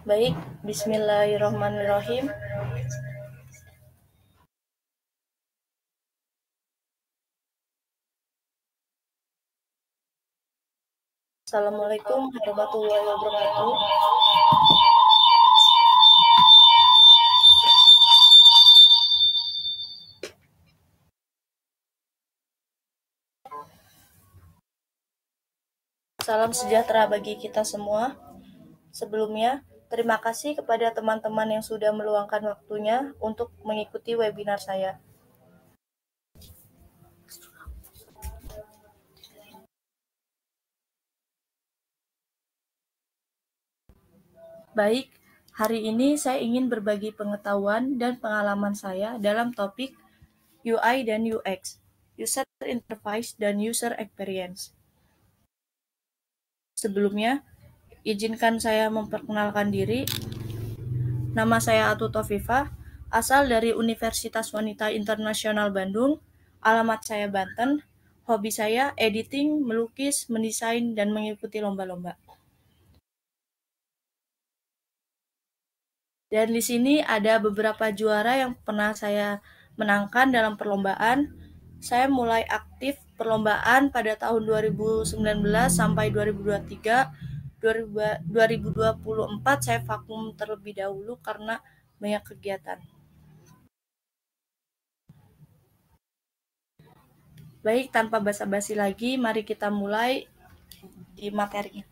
Baik, bismillahirrahmanirrahim. Assalamualaikum warahmatullahi wabarakatuh. Salam sejahtera bagi kita semua. Sebelumnya, terima kasih kepada teman-teman yang sudah meluangkan waktunya untuk mengikuti webinar saya. Baik, hari ini saya ingin berbagi pengetahuan dan pengalaman saya dalam topik UI dan UX, User Interface dan User Experience. Sebelumnya, izinkan saya memperkenalkan diri. Nama saya Atu Taufifa, asal dari Universitas Wanita Internasional Bandung, alamat saya Banten, hobi saya editing, melukis, mendesain, dan mengikuti lomba-lomba. Dan di sini ada beberapa juara yang pernah saya menangkan dalam perlombaan. Saya mulai aktif perlombaan pada tahun 2019 sampai 2023. 2024 saya vakum terlebih dahulu karena banyak kegiatan. Baik, tanpa basa-basi lagi, mari kita mulai di materinya.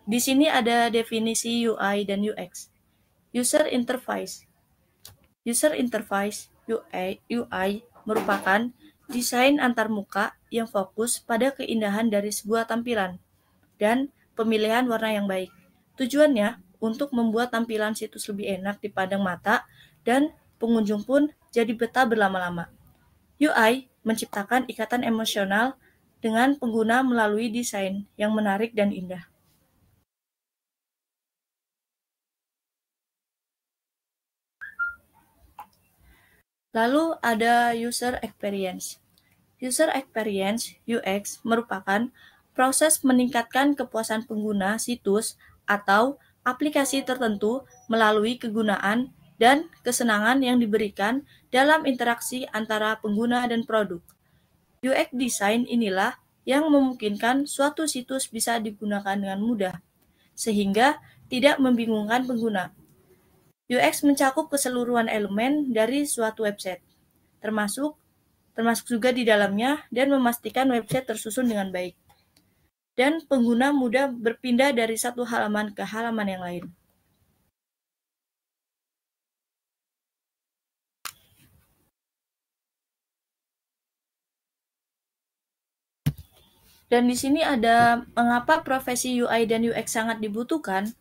Di sini ada definisi UI dan UX. User Interface. User Interface UI merupakan desain antarmuka yang fokus pada keindahan dari sebuah tampilan dan pemilihan warna yang baik. Tujuannya untuk membuat tampilan situs lebih enak dipandang mata dan pengunjung pun jadi betah berlama-lama. UI menciptakan ikatan emosional dengan pengguna melalui desain yang menarik dan indah. Lalu ada User Experience. User Experience (UX) merupakan proses meningkatkan kepuasan pengguna situs atau aplikasi tertentu melalui kegunaan dan kesenangan yang diberikan dalam interaksi antara pengguna dan produk. UX design inilah yang memungkinkan suatu situs bisa digunakan dengan mudah, sehingga tidak membingungkan pengguna. UX mencakup keseluruhan elemen dari suatu website, termasuk juga di dalamnya dan memastikan website tersusun dengan baik. Dan pengguna mudah berpindah dari satu halaman ke halaman yang lain. Dan di sini ada mengapa profesi UI dan UX sangat dibutuhkan.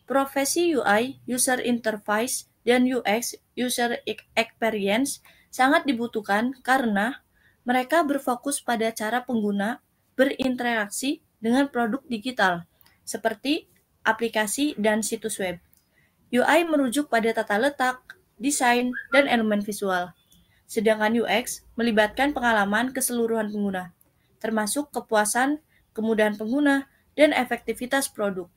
Profesi UI, User Interface, dan UX, User Experience, sangat dibutuhkan karena mereka berfokus pada cara pengguna berinteraksi dengan produk digital, seperti aplikasi dan situs web. UI merujuk pada tata letak, desain, dan elemen visual. Sedangkan UX melibatkan pengalaman keseluruhan pengguna, termasuk kepuasan, kemudahan pengguna, dan efektivitas produk.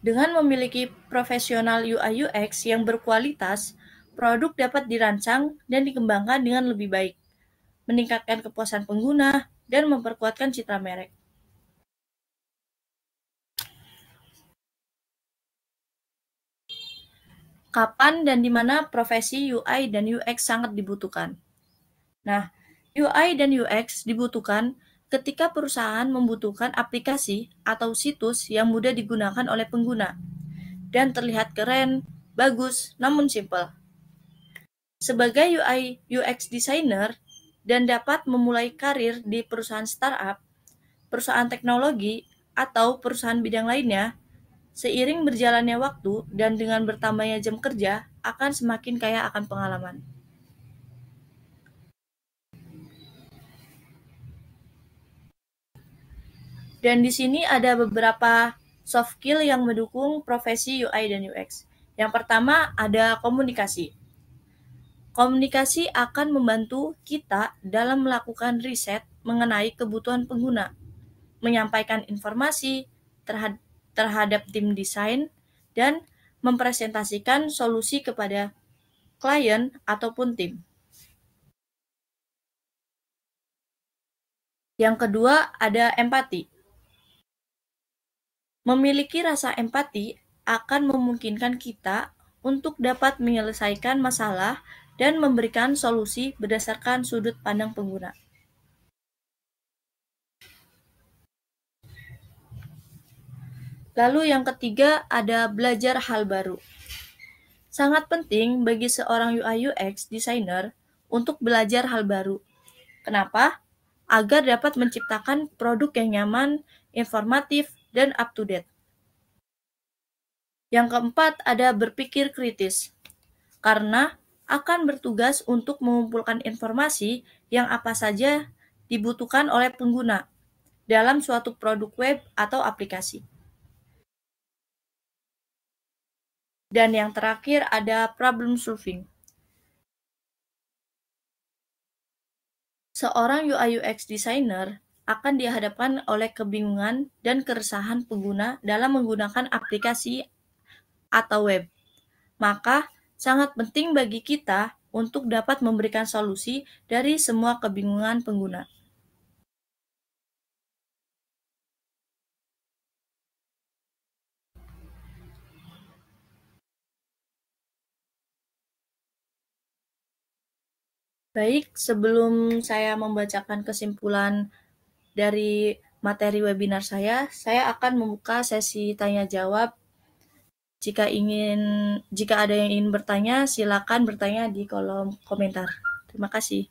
Dengan memiliki profesional UI UX yang berkualitas, produk dapat dirancang dan dikembangkan dengan lebih baik, meningkatkan kepuasan pengguna, dan memperkuatkan citra merek. Kapan dan di mana profesi UI dan UX sangat dibutuhkan? Nah, UI dan UX dibutuhkan ketika perusahaan membutuhkan aplikasi atau situs yang mudah digunakan oleh pengguna dan terlihat keren, bagus, namun simpel. Sebagai UI UX designer dan dapat memulai karir di perusahaan startup, perusahaan teknologi, atau perusahaan bidang lainnya, seiring berjalannya waktu dan dengan bertambahnya jam kerja, akan semakin kaya akan pengalaman. Dan di sini ada beberapa soft skill yang mendukung profesi UI dan UX. Yang pertama ada komunikasi. Komunikasi akan membantu kita dalam melakukan riset mengenai kebutuhan pengguna, menyampaikan informasi terhadap tim desain, dan mempresentasikan solusi kepada klien ataupun tim. Yang kedua, ada empati. Memiliki rasa empati akan memungkinkan kita untuk dapat menyelesaikan masalah dan memberikan solusi berdasarkan sudut pandang pengguna. Lalu yang ketiga ada belajar hal baru. Sangat penting bagi seorang UI UX designer untuk belajar hal baru. Kenapa? Agar dapat menciptakan produk yang nyaman, informatif, dan up to date. Yang keempat ada berpikir kritis. Karena akan bertugas untuk mengumpulkan informasi yang apa saja dibutuhkan oleh pengguna dalam suatu produk web atau aplikasi. Dan yang terakhir ada problem solving. Seorang UI UX designer akan dihadapkan oleh kebingungan dan keresahan pengguna dalam menggunakan aplikasi atau web. Maka, sangat penting bagi kita untuk dapat memberikan solusi dari semua kebingungan pengguna. Baik, sebelum saya membacakan kesimpulan dari materi webinar saya akan membuka sesi tanya jawab. Jika ada yang ingin bertanya, silakan bertanya di kolom komentar. Terima kasih.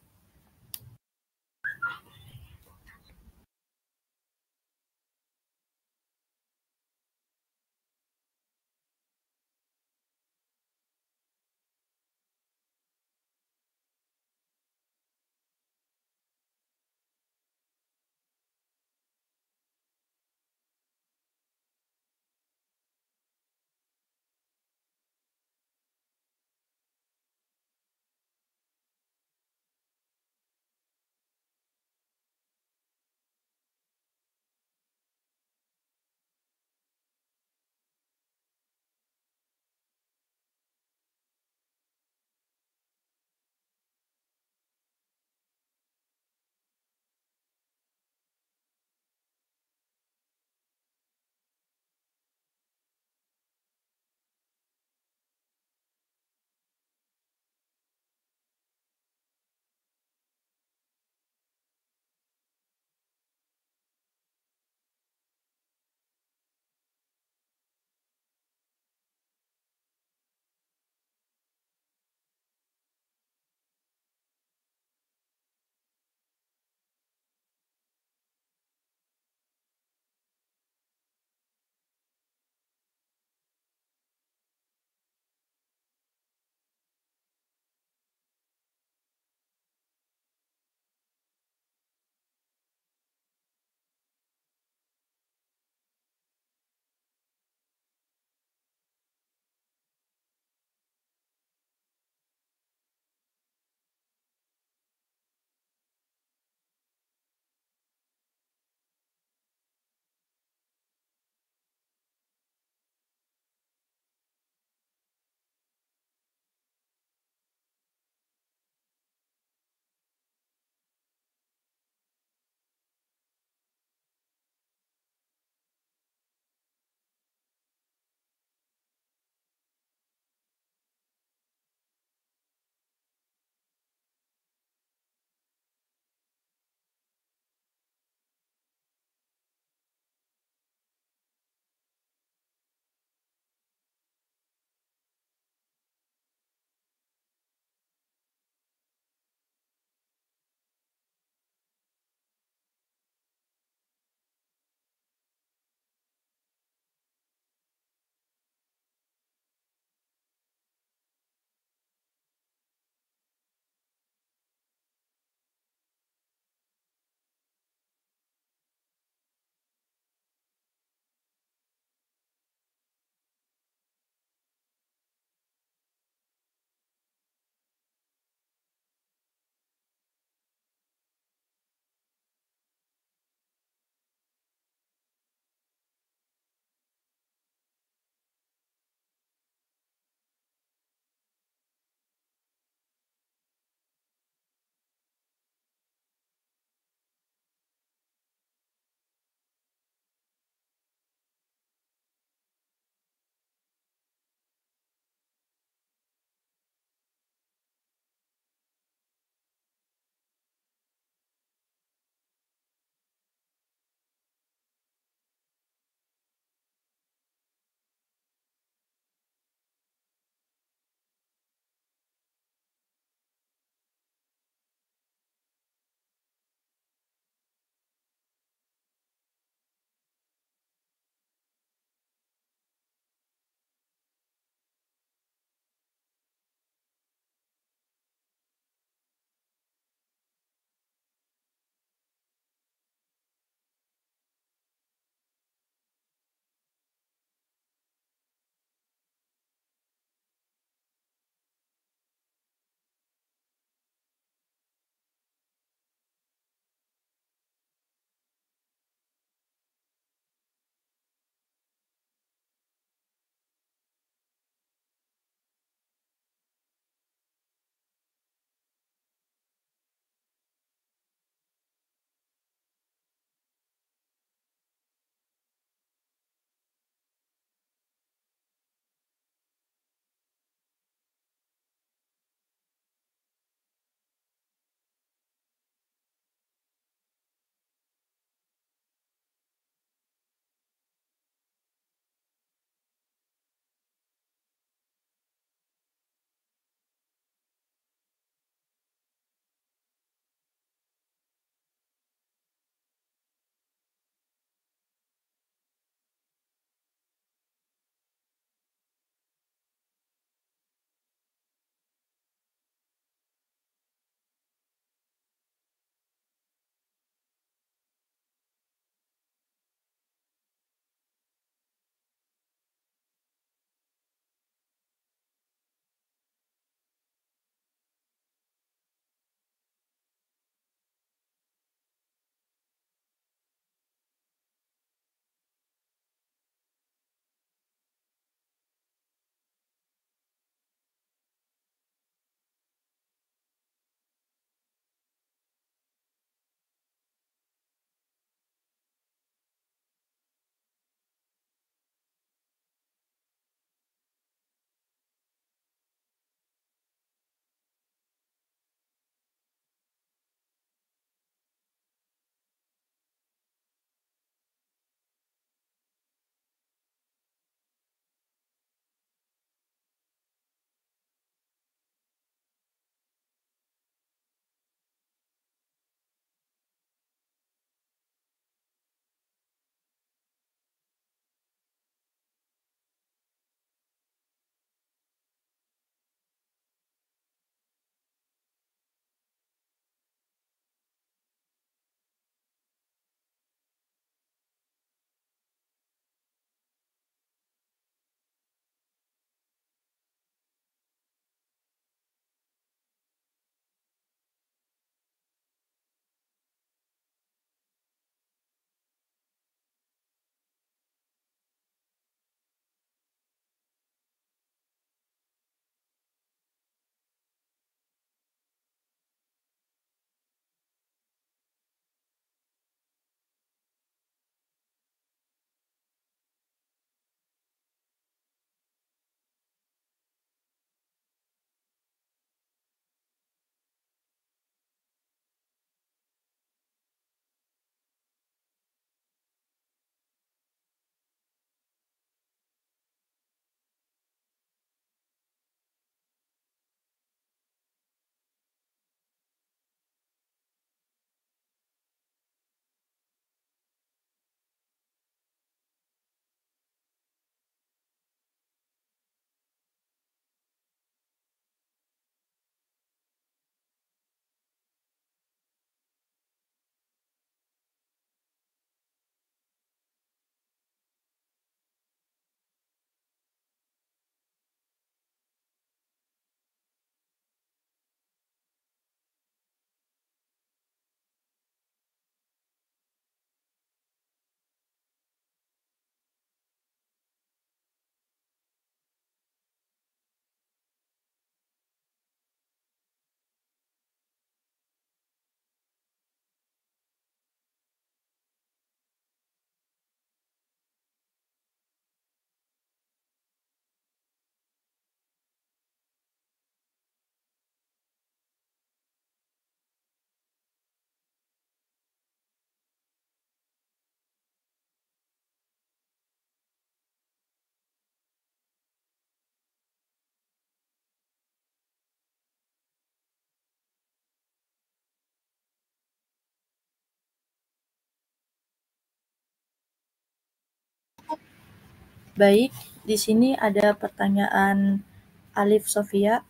Baik, di sini ada pertanyaan Alif Sofia.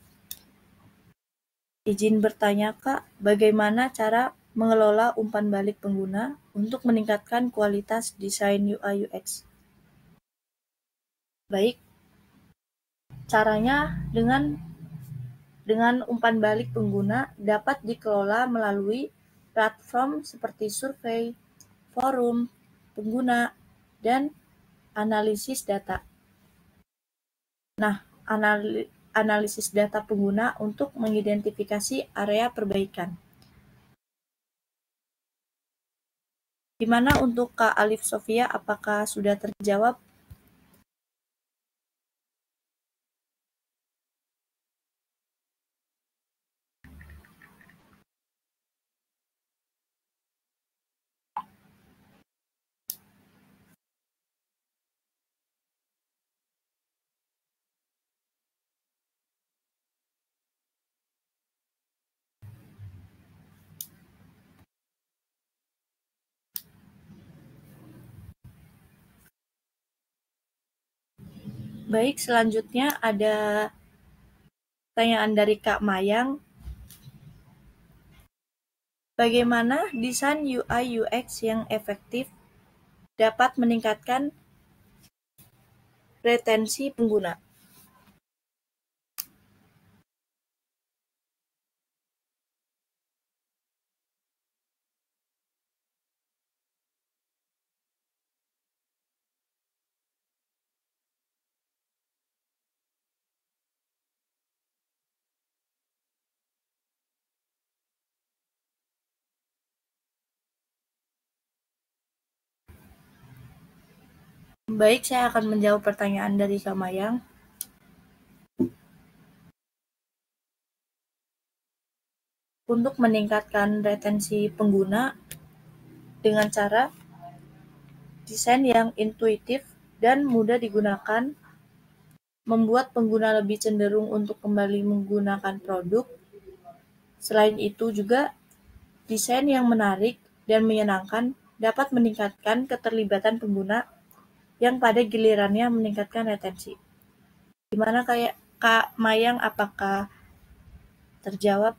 Izin bertanya, Kak, bagaimana cara mengelola umpan balik pengguna untuk meningkatkan kualitas desain UI UX? Baik, caranya dengan umpan balik pengguna dapat dikelola melalui platform seperti survei, forum, pengguna, dan analisis data. Nah, analisis data pengguna untuk mengidentifikasi area perbaikan. Gimana untuk Kak Alif Sofia, apakah sudah terjawab? Baik, selanjutnya ada pertanyaan dari Kak Mayang. Bagaimana desain UI UX yang efektif dapat meningkatkan retensi pengguna? Baik, saya akan menjawab pertanyaan dari Kak Mayang. Untuk meningkatkan retensi pengguna dengan cara desain yang intuitif dan mudah digunakan, membuat pengguna lebih cenderung untuk kembali menggunakan produk. Selain itu juga, desain yang menarik dan menyenangkan dapat meningkatkan keterlibatan pengguna yang pada gilirannya meningkatkan retensi. Gimana kayak Kak Mayang, apakah terjawab?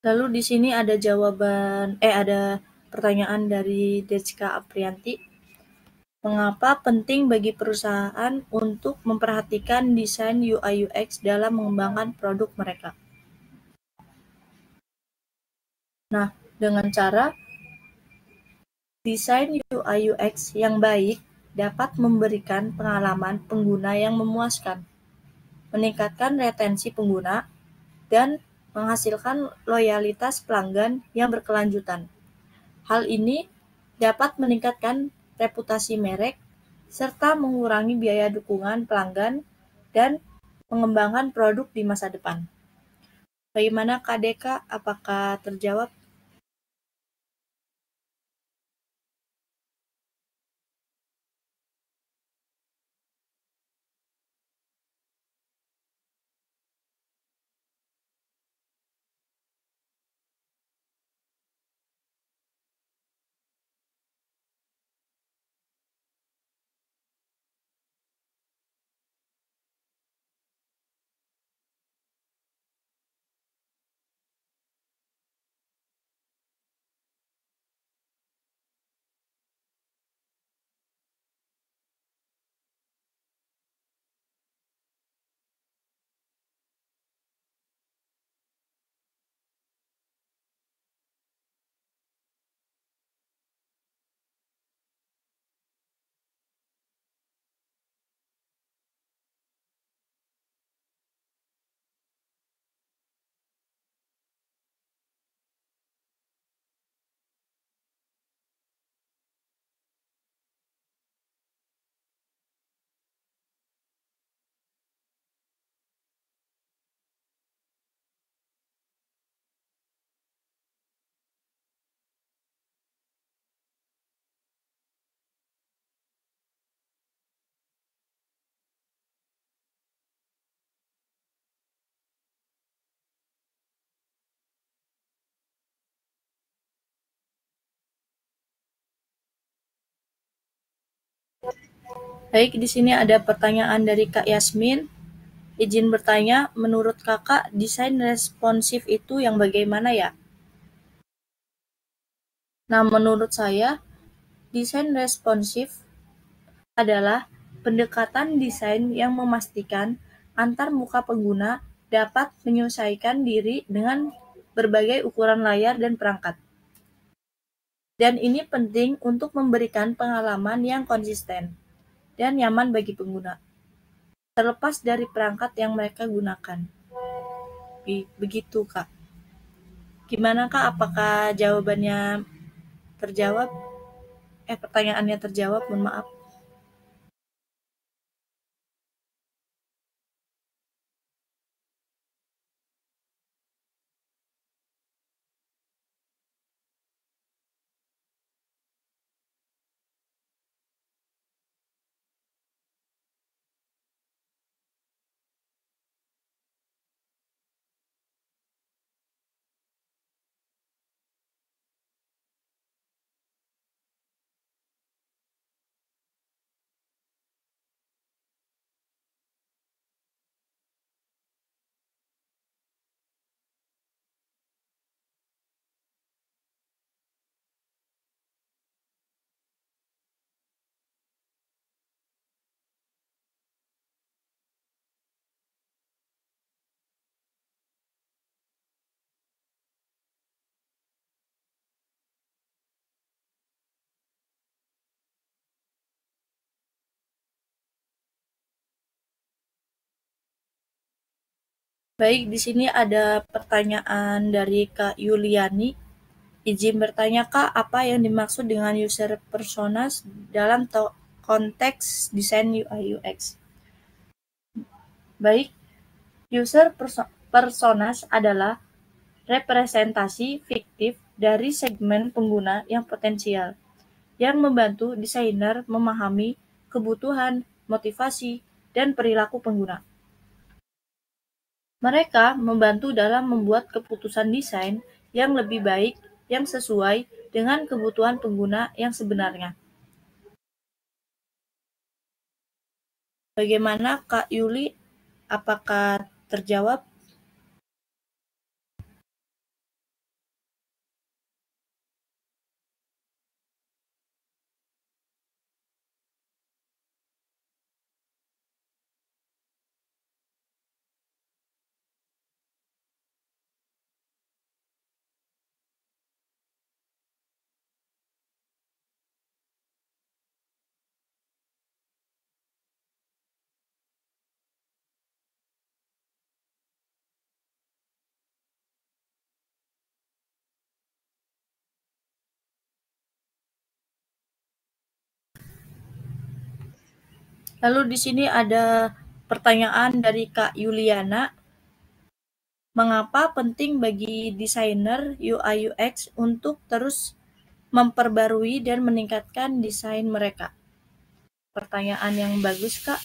Lalu di sini ada pertanyaan dari Deska Aprianti. Mengapa penting bagi perusahaan untuk memperhatikan desain UI UX dalam mengembangkan produk mereka? Nah, dengan cara desain UI UX yang baik dapat memberikan pengalaman pengguna yang memuaskan, meningkatkan retensi pengguna, dan menghasilkan loyalitas pelanggan yang berkelanjutan. Hal ini dapat meningkatkan reputasi merek serta mengurangi biaya dukungan pelanggan dan mengembangkan produk di masa depan. Bagaimana Kak Deka? Apakah terjawab? Baik, di sini ada pertanyaan dari Kak Yasmin. Izin bertanya, menurut Kakak desain responsif itu yang bagaimana ya? Nah, menurut saya, desain responsif adalah pendekatan desain yang memastikan antar muka pengguna dapat menyesuaikan diri dengan berbagai ukuran layar dan perangkat. Dan ini penting untuk memberikan pengalaman yang konsisten dan nyaman bagi pengguna, terlepas dari perangkat yang mereka gunakan. Begitu, Kak. Gimana, Kak? Apakah jawabannya terjawab? Pertanyaannya terjawab, mohon maaf. Baik, di sini ada pertanyaan dari Kak Yuliani. Izin bertanya, Kak, apa yang dimaksud dengan user personas dalam konteks desain UI UX? Baik, user personas adalah representasi fiktif dari segmen pengguna yang potensial, yang membantu desainer memahami kebutuhan, motivasi, dan perilaku pengguna. Mereka membantu dalam membuat keputusan desain yang lebih baik yang sesuai dengan kebutuhan pengguna yang sebenarnya. Bagaimana, Kak Yuli? Apakah terjawab? Lalu di sini ada pertanyaan dari Kak Yuliana. Mengapa penting bagi desainer UI UX untuk terus memperbarui dan meningkatkan desain mereka? Pertanyaan yang bagus, Kak.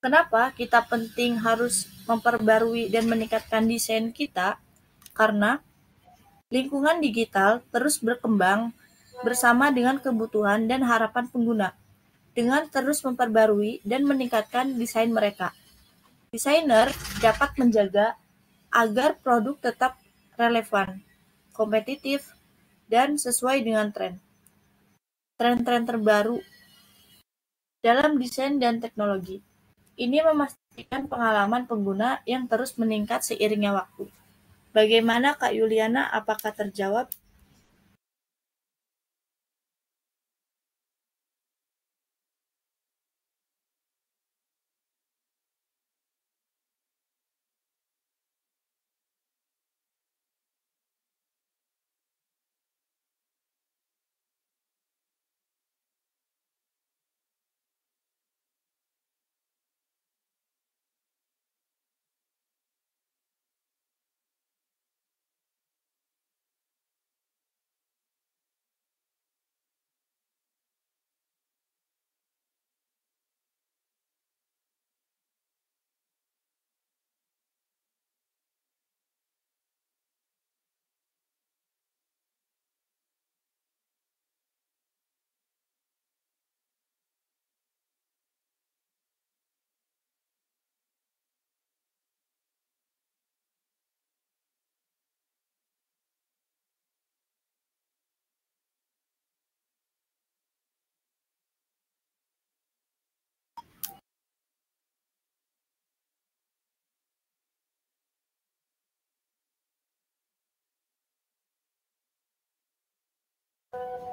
Kenapa kita penting harus memperbarui dan meningkatkan desain kita? Karena lingkungan digital terus berkembang bersama dengan kebutuhan dan harapan pengguna. Dengan terus memperbarui dan meningkatkan desain mereka, desainer dapat menjaga agar produk tetap relevan, kompetitif, dan sesuai dengan tren-tren terbaru dalam desain dan teknologi. Ini memastikan pengalaman pengguna yang terus meningkat seiringnya waktu. Bagaimana, Kak Yuliana? Apakah terjawab?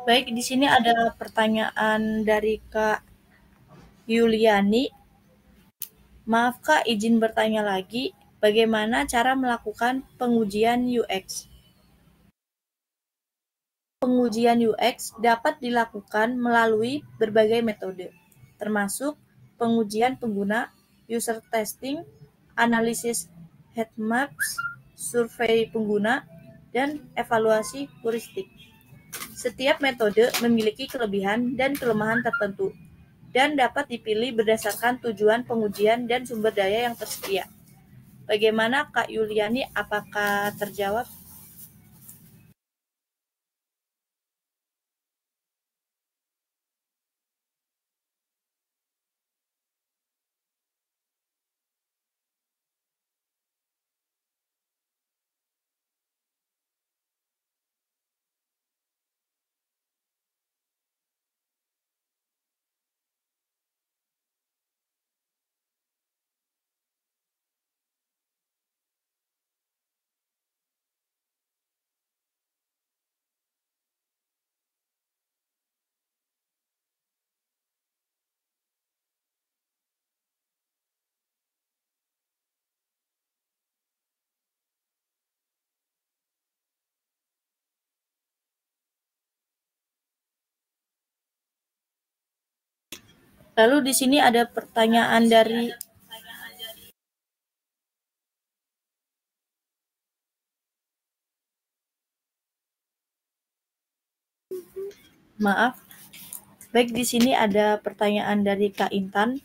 Baik, di sini ada pertanyaan dari Kak Yuliani. Maaf Kak, izin bertanya lagi, bagaimana cara melakukan pengujian UX? Pengujian UX dapat dilakukan melalui berbagai metode, termasuk pengujian pengguna, user testing, analisis heat maps, survei pengguna, dan evaluasi heuristik. Setiap metode memiliki kelebihan dan kelemahan tertentu dan dapat dipilih berdasarkan tujuan pengujian dan sumber daya yang tersedia. Bagaimana Kak Yuliani, apakah terjawab? Lalu di sini ada pertanyaan dari maaf. Baik, di sini ada pertanyaan dari Kak Intan.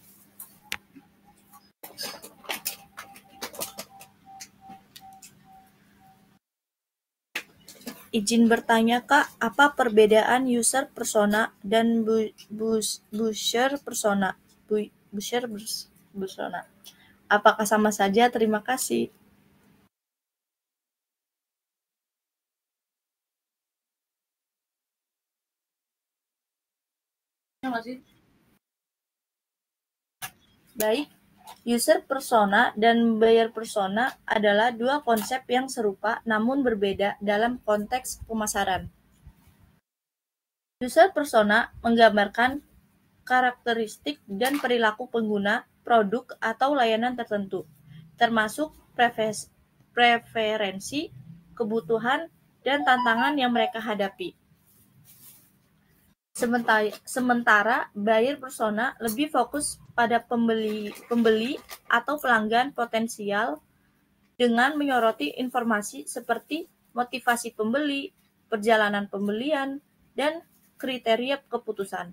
Izin bertanya Kak, apa perbedaan user persona dan buyer persona? Buyer persona. Apakah sama saja? Terima kasih. Baik, user persona dan buyer persona adalah dua konsep yang serupa namun berbeda dalam konteks pemasaran. User persona menggambarkan karakteristik dan perilaku pengguna produk atau layanan tertentu, termasuk preferensi, kebutuhan, dan tantangan yang mereka hadapi. Sementara buyer persona lebih fokus pada pembeli atau pelanggan potensial dengan menyoroti informasi seperti motivasi pembeli, perjalanan pembelian, dan kriteria keputusan.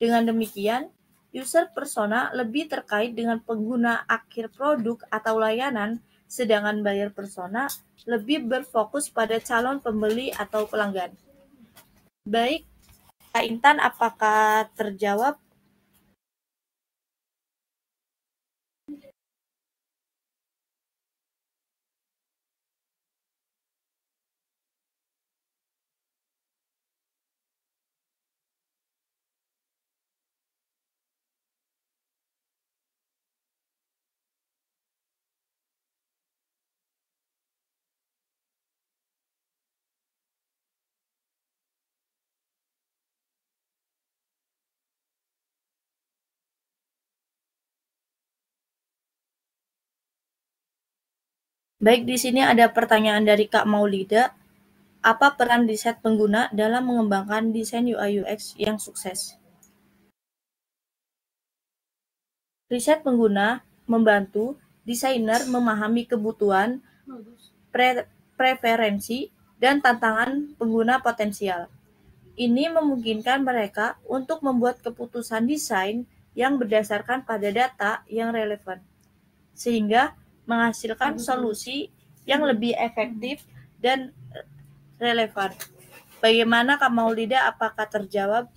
Dengan demikian, user persona lebih terkait dengan pengguna akhir produk atau layanan, sedangkan buyer persona lebih berfokus pada calon pembeli atau pelanggan. Baik, Kak Intan, apakah terjawab? Baik, di sini ada pertanyaan dari Kak Maulida. Apa peran riset pengguna dalam mengembangkan desain UI UX yang sukses? Riset pengguna membantu desainer memahami kebutuhan, preferensi, dan tantangan pengguna potensial. Ini memungkinkan mereka untuk membuat keputusan desain yang berdasarkan pada data yang relevan, sehingga menghasilkan solusi yang lebih efektif dan relevan. Bagaimana Kak Maulida, apakah terjawab?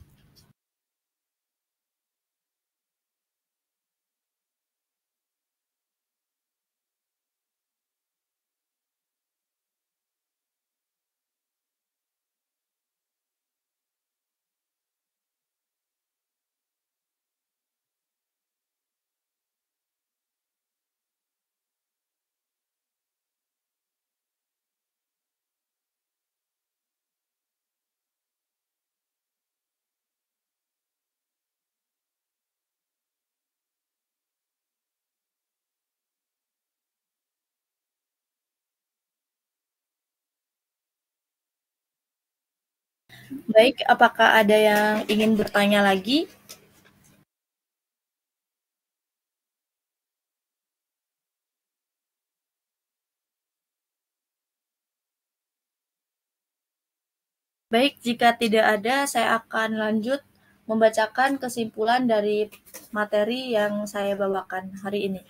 Baik, apakah ada yang ingin bertanya lagi? Baik, jika tidak ada, saya akan lanjut membacakan kesimpulan dari materi yang saya bawakan hari ini.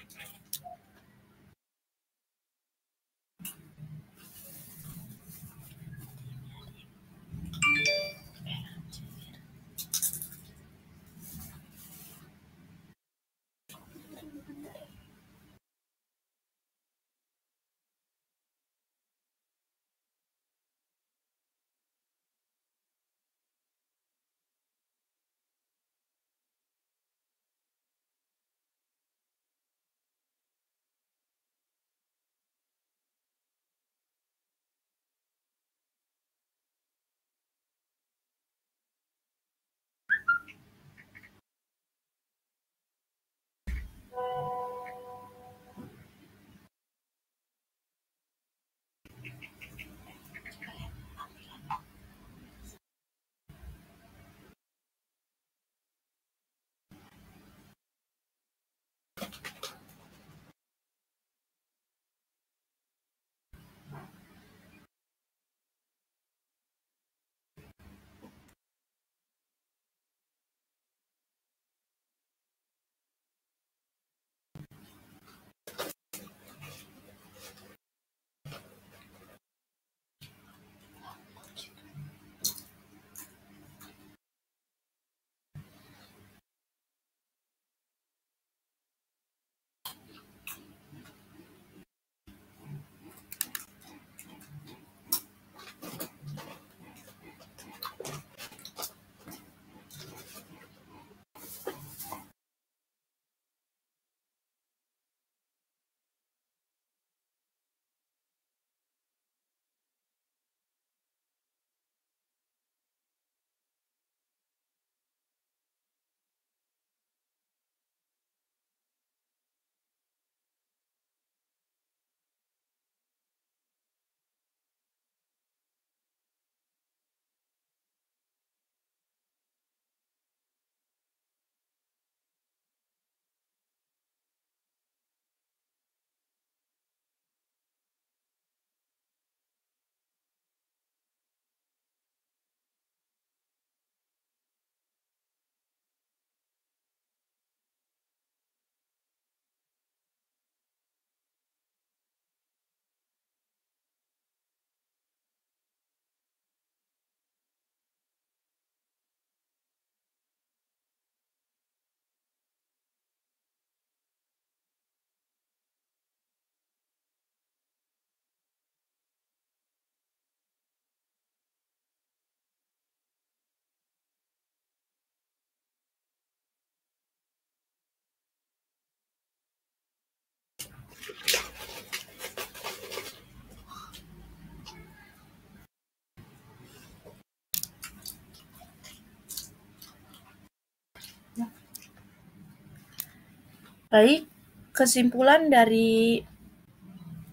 Baik, kesimpulan dari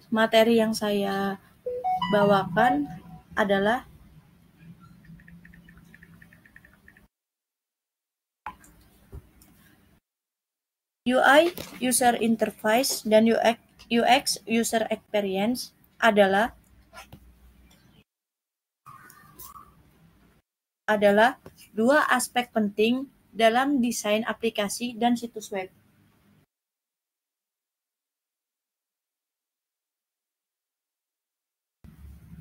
materi yang saya bawakan adalah UI (User Interface) dan UX (User Experience) adalah dua aspek penting dalam desain aplikasi dan situs web.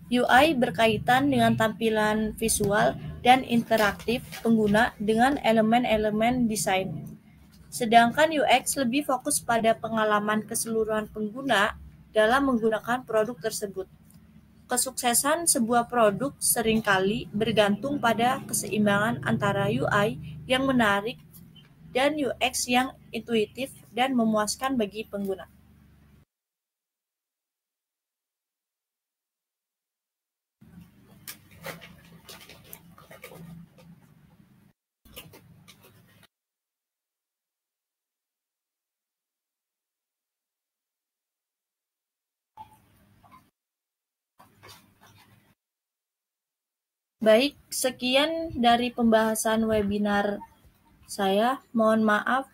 UI berkaitan dengan tampilan visual dan interaktif pengguna dengan elemen-elemen desain. Sedangkan UX lebih fokus pada pengalaman keseluruhan pengguna dalam menggunakan produk tersebut. Kesuksesan sebuah produk seringkali bergantung pada keseimbangan antara UI yang menarik dan UX yang intuitif dan memuaskan bagi pengguna. Baik, sekian dari pembahasan webinar saya. Mohon maaf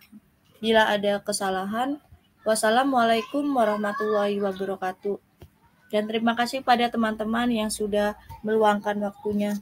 bila ada kesalahan. Wassalamualaikum warahmatullahi wabarakatuh. Dan terima kasih pada teman-teman yang sudah meluangkan waktunya.